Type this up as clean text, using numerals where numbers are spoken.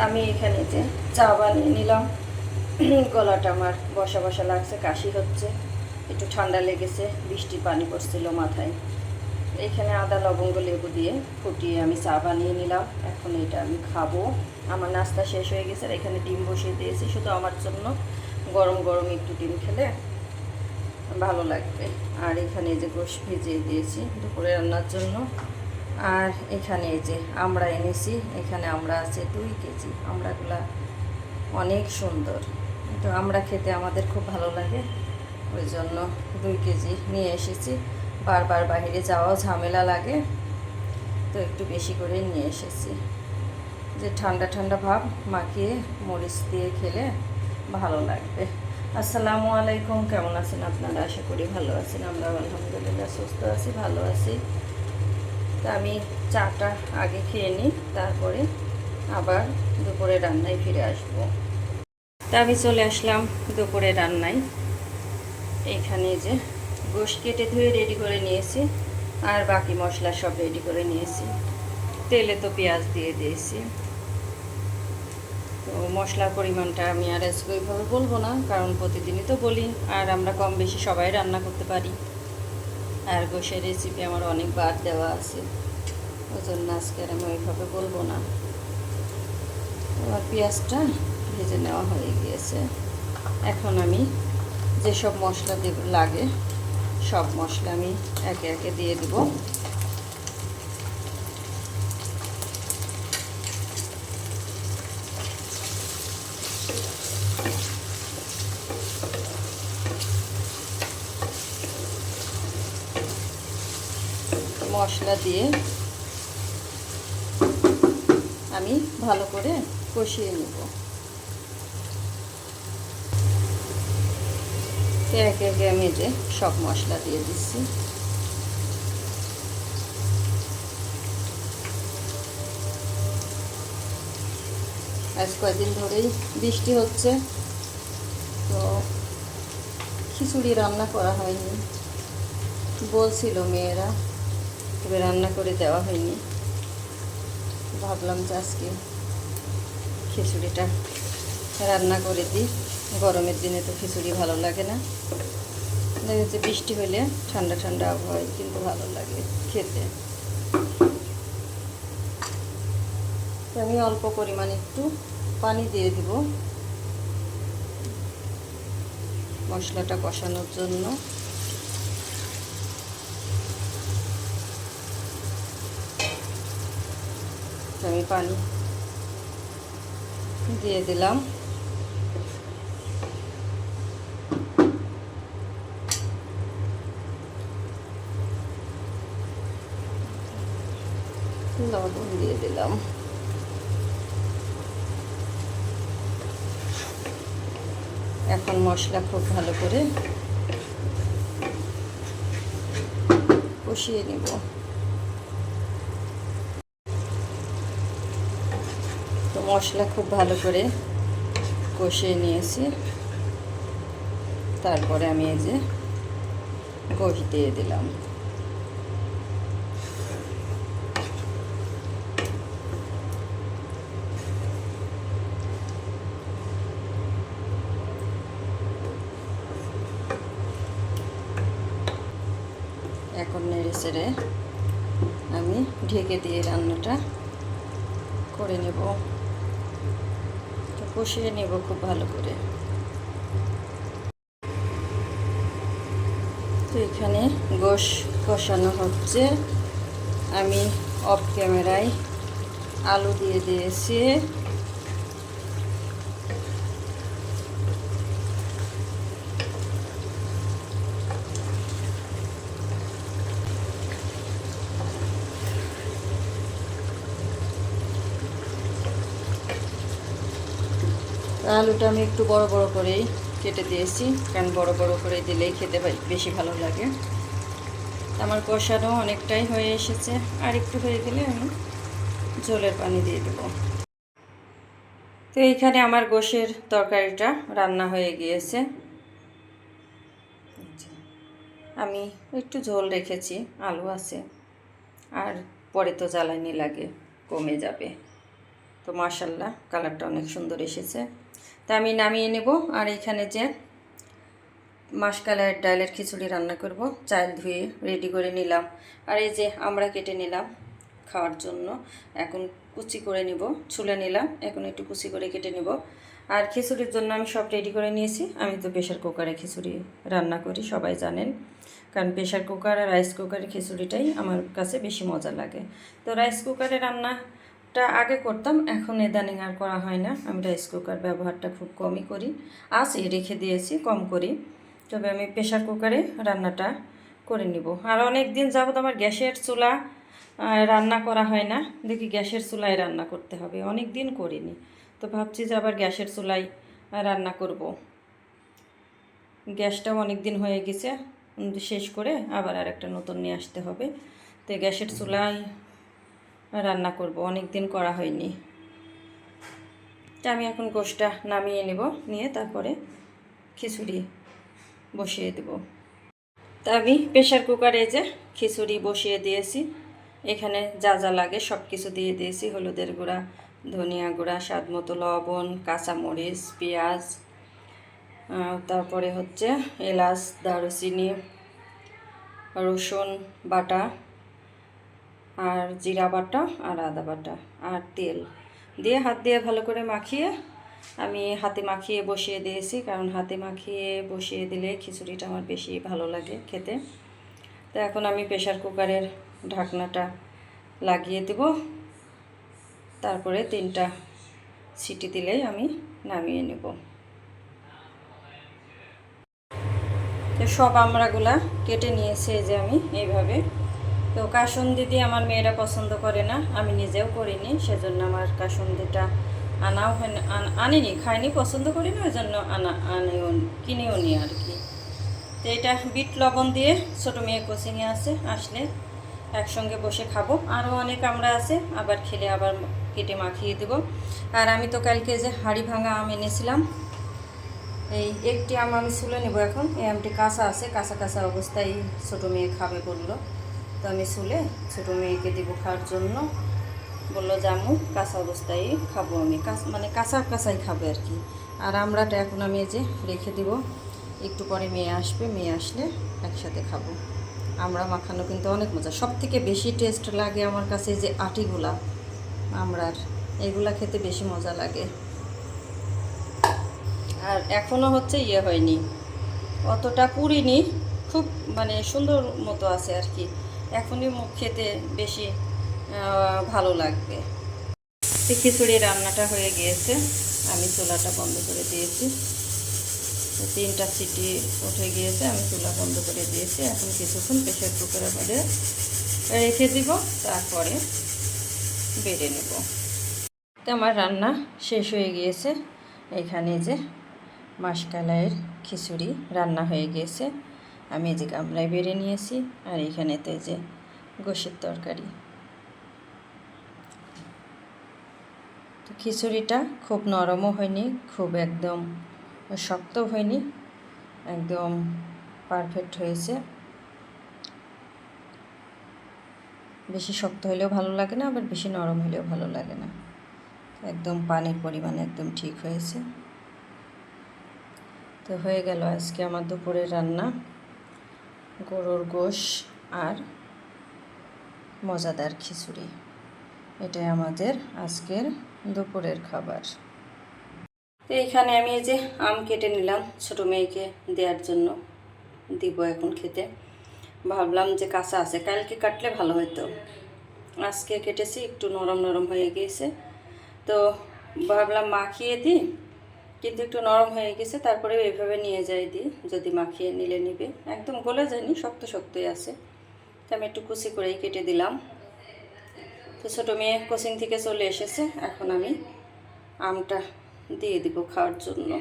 আমি এখানে যে চা বানিয়ে নিলাম। গলাটা আমার বসা বসা লাগছে, কাশি হচ্ছে, একটু ঠান্ডা লেগেছে, বৃষ্টির পানি পড়ছিল মাথায়। এখানে আদা লবঙ্গ লেবু দিয়ে ফুটিয়ে আমি চা বানিয়ে নিলাম। এখন এটা আমি খাবো। আমার নাস্তা শেষ হয়ে গেছে। আর এখানে ডিম বসিয়ে দিয়েছি শুধু আমার জন্য। গরম গরম একটু ডিম খেলে ভালো লাগবে। আর এখানে এই যে গোশ ভিজিয়ে দিয়েছি দুপুরে রান্নার জন্য। আর এখানে এই যে আমড়া এনেছি। এখানে আমড়া আছে 2 কেজি। আমড়াগুলা অনেক সুন্দর, তো আমড়া খেতে আমাদের খুব ভালো লাগে, ওই জন্য 2 কেজি নিয়ে এসেছি। বারবার বাইরে যাওয়াও ঝামেলা লাগে, তো একটু বেশি করে নিয়ে এসেছি। যে ঠান্ডা ঠান্ডা ভাব মাখিয়ে মরিচ দিয়ে খেলে ভালো লাগবে। আসসালামু আলাইকুম, কেমন আছেন আপনারা? আশা করি ভালো আছেন। আমরা আলহামদুলিল্লাহ সুস্থ আছি, ভালো আছি। তা আমি চাটা আগে খেয়ে নিই, তারপরে আবার দুপুরে রান্নায় ফিরে আসব। তা আমি চলে আসলাম দুপুরে রান্নায়। এইখানে যে গোশ কেটে ধুয়ে রেডি করে নিয়েছি, আর বাকি মশলা সব রেডি করে নিয়েছি। তেলে তো পেঁয়াজ দিয়ে দিয়েছি। তো মশলার পরিমাণটা আমি আর আজকে ওইভাবে বলবো না, কারণ প্রতিদিনই তো বলি, আর আমরা কম বেশি সবাই রান্না করতে পারি। আর গোশের রেসিপি আমার অনেকবার দেওয়া আছে, ওই জন্য আজকে আর আমি ওইভাবে বলবো না। আমার পেঁয়াজটা ভেজে নেওয়া হয়ে গিয়েছে। এখন আমি যেসব মশলা লাগে সব মশলা আমি একে একে দিয়ে দেব। মশলা দিয়ে আমি ভালো করে কষিয়ে নেব। একে একে আমি যে সব মশলা দিয়ে দিচ্ছি। আজ কয়েকদিন ধরেই বৃষ্টি হচ্ছে, তো খিচুড়ি রান্না করা হয়নি, বলছিল মেয়েরা, তবে রান্না করে দেওয়া হয়নি। ভাবলাম যে আজকে খিচুড়িটা রান্না করে দিই। গরমের দিনে তো খিচুড়ি ভালো লাগে না, দেখা যাচ্ছে বৃষ্টি হলে ঠান্ডা ঠান্ডা আবহাওয়ায় কিন্তু ভালো লাগে খেতে। আমি অল্প পরিমাণে একটু পানি দিয়ে দিব মশলাটা কষানোর জন্য। আমি পানি দিয়ে দিলাম। লবণ দিয়ে দিলাম। এখন মশলা খুব ভালো করে কষিয়ে নিব। তো মশলা খুব ভালো করে কষিয়ে নিয়েছি। তারপরে আমি এই যে গোশ দিয়ে দিলাম। এখন নেড়ে চেড়ে আমি ঢেকে দিয়ে রান্নাটা করে নেব। তো কষিয়ে নেব খুব ভালো করে। তো এখানে গোশ কষানো হচ্ছে। আমি অফ ক্যামেরায় আলু দিয়ে দিয়েছি। আলুটা আমি একটু বড় বড় করেই কেটে দিয়েছি, কারণ বড় বড় করে দিলেই খেতে বেশি ভালো লাগে। আমার কষানো অনেকটাই হয়ে এসেছে, আর একটু হয়ে গেলে আমি ঝোলের পানি দিয়ে দেব। তো এইখানে আমার গোশের তরকারিটা রান্না হয়ে গিয়েছে। আমি একটু ঝোল রেখেছি, আলু আছে, আর পরে তো জ্বালানি লাগে, কমে যাবে। তো মাশাআল্লাহ কালারটা অনেক সুন্দর এসেছে। তা আমি নামিয়ে নেব। আর এখানে যে মাসকালের ডালের খিচুড়ি রান্না করব, চাল ধুয়ে রেডি করে নিলাম। আর এই যে আমরা কেটে নিলাম খাওয়ার জন্য, এখন কুচি করে নিব, ছুলে নিলাম, এখন একটু কুচি করে কেটে নেব। আর খিচুড়ির জন্য আমি সব রেডি করে নিয়েছি। আমি তো প্রেশার কুকারে খিচুড়ি রান্না করি, সবাই জানেন, কারণ প্রেশার কুকার আর রাইস কুকারের খিচুড়িটাই আমার কাছে বেশি মজা লাগে। তো রাইস কুকারে রান্নাটা আগে করতাম, এখন ইদানিং আর করা হয় না। আমি রাইস কুকার ব্যবহারটা খুব কমই করি, আছে রেখে দিয়েছি, কম করি। তবে আমি প্রেশার কুকারে রান্নাটা করে নিব। আর অনেক দিন যাবত আমার গ্যাসের চুলা রান্না করা হয় না, দেখি গ্যাসের চুলায় রান্না করতে হবে, অনেক দিন করিনি। তো ভাবছি যে আবার গ্যাসের চুলায় রান্না করব। গ্যাসটাও অনেক দিন হয়ে গেছে, শেষ করে আবার আরেকটা নতুন নিয়ে আসতে হবে। তো গ্যাসের চুলায় রান্না করব, অনেক দিন করা হয়নি। তা আমি এখন গোশটা নামিয়ে নেব, নিয়ে তারপরে খিচুড়ি বসিয়ে দেব। তা আমি প্রেশার কুকারে যে খিচুড়ি বসিয়ে দিয়েছি, এখানে যা যা লাগে সব কিছু দিয়ে দিয়েছি। হলুদের গুঁড়া, ধনিয়া গুঁড়া, স্বাদ মতো লবণ, কাঁচামরিচ, পেঁয়াজ, তারপরে হচ্ছে এলাচ, দারুচিনি, রসুন বাটা, আর জিরা বাটা, আর আদা বাটা, আর তেল দিয়ে হাত দিয়ে ভালো করে মাখিয়ে আমি হাতে মাখিয়ে বসিয়ে দিয়েছি, কারণ হাতে মাখিয়ে বসিয়ে দিলে খিচুড়িটা আমার বেশি ভালো লাগে খেতে। তো এখন আমি প্রেশার কুকারের ঢাকনাটা লাগিয়ে দেব, তারপরে 3টা সিটি দিলেই আমি নামিয়ে নেব। তো সব আমড়াগুলা কেটে নিয়েছি যে আমি এইভাবে। তো কাসুন্দি দিয়ে আমার মেয়েরা পছন্দ করে না, আমি নিজেও করিনি, সেজন্য আমার কাসুন্দিটা আনাও হয় না, আনিনি, খাইনি, পছন্দ করি না, ওই জন্য কিনেও নি আর কি। তো এটা বিট লবণ দিয়ে ছোটো মেয়ে কোচিংয়ে আছে, আসলে একসঙ্গে বসে খাবো। আরও অনেক আমরা আছে, আবার খেলে আবার কেটে মাখিয়ে দেব। আর আমি তো কালকে যে হাঁড়ি ভাঙা আম এনেছিলাম, এই একটি আম আমি ছুলে নেব এখন। এই আমটি কাঁচা আছে, কাঁচা কাঁচা অবস্থায় ছোটো মেয়ে খাবে বললো, তো আমি ছুলে ছোটো মেয়েকে দেবো খাওয়ার জন্য। বললো যে আম্মু কাঁচা অবস্থায় খাবো, আমি মানে কাঁচা কাঁচাই খাবে আর কি। আর আমরাটা এখন আমি এই যে রেখে দিব, একটু পরে মেয়ে আসবে, মেয়ে আসলে একসাথে খাবো। আমড়া মাখানো কিন্তু অনেক মজা, সব থেকে বেশি টেস্ট লাগে আমার কাছে যে আটিগুলা আমড়ার, এগুলা খেতে বেশি মজা লাগে। আর এখনও হচ্ছে হয়নি, অতটা পুরিনি, খুব মানে সুন্দর মতো আছে আর কি, এখনই মুখ খেতে বেশি ভালো লাগবে। খিচুড়ি রান্নাটা হয়ে গিয়েছে, আমি চুলাটা বন্ধ করে দিয়েছি। 3টা সিটি উঠে গিয়েছে, আমি চুলা বন্ধ করে দিয়েছি। এখন কিছুক্ষণ প্রেশার কুকারের মধ্যে রেখে দিব, তারপরে বেড়ে নেব। তো আমার রান্না শেষ হয়ে গিয়েছে। এখানে যে মাসকালাইয়ের খিচুড়ি রান্না হয়ে গিয়েছে, আমি এই যে গামলায় বেড়ে নিয়েছি। আর এখানেতে যে গোশের তরকারি। তো খিচুড়িটা খুব নরমও হয়নি, খুব একদম শক্ত হয়নি, একদম পারফেক্ট হয়েছে। বেশি শক্ত হলেও ভালো লাগে না, আবার বেশি নরম হলেও ভালো লাগে না, একদম পানির পরিমাণ একদম ঠিক হয়েছে। তো হয়ে গেল আজকে আমার দুপুরের রান্না, গরুর গোশ আর মজাদার খিচুড়ি। এটাই আমাদের আজকের দুপুরের খাবার। তো এখানে আমি এই যে আম কেটে নিলাম ছোটো মেয়েকে দেওয়ার জন্য, দিব এখন খেতে। ভাবলাম যে কাঁচা আছে, কালকে কাটলে ভালো হতো, আজকে কেটেছি, একটু নরম নরম হয়ে গিয়েছে। তো ভাবলাম মাখিয়ে দিই, কিন্তু একটু নরম হয়ে গেছে, তারপরে এইভাবে নিয়ে যাই দিই, যদি মাখিয়ে নিলে নিবে, একদম গলে যায়নি, শক্ত শক্তই আছে। তো আমি একটু কুচি করেই কেটে দিলাম। তো ছোটো মেয়ে কোচিং থেকে চলে এসেছে, এখন আমি আমটা দিয়ে দিব খাওয়ার জন্য।